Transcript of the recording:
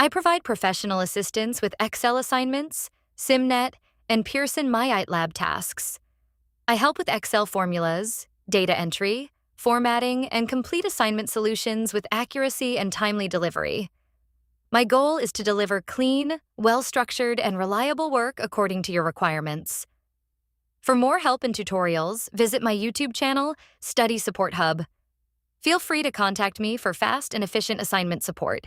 I provide professional assistance with Excel assignments, SIMnet, and Pearson MyLAB tasks. I help with Excel formulas, data entry, formatting, and complete assignment solutions with accuracy and timely delivery. My goal is to deliver clean, well-structured, and reliable work according to your requirements. For more help and tutorials, visit my YouTube channel, Study Support Hub. Feel free to contact me for fast and efficient assignment support.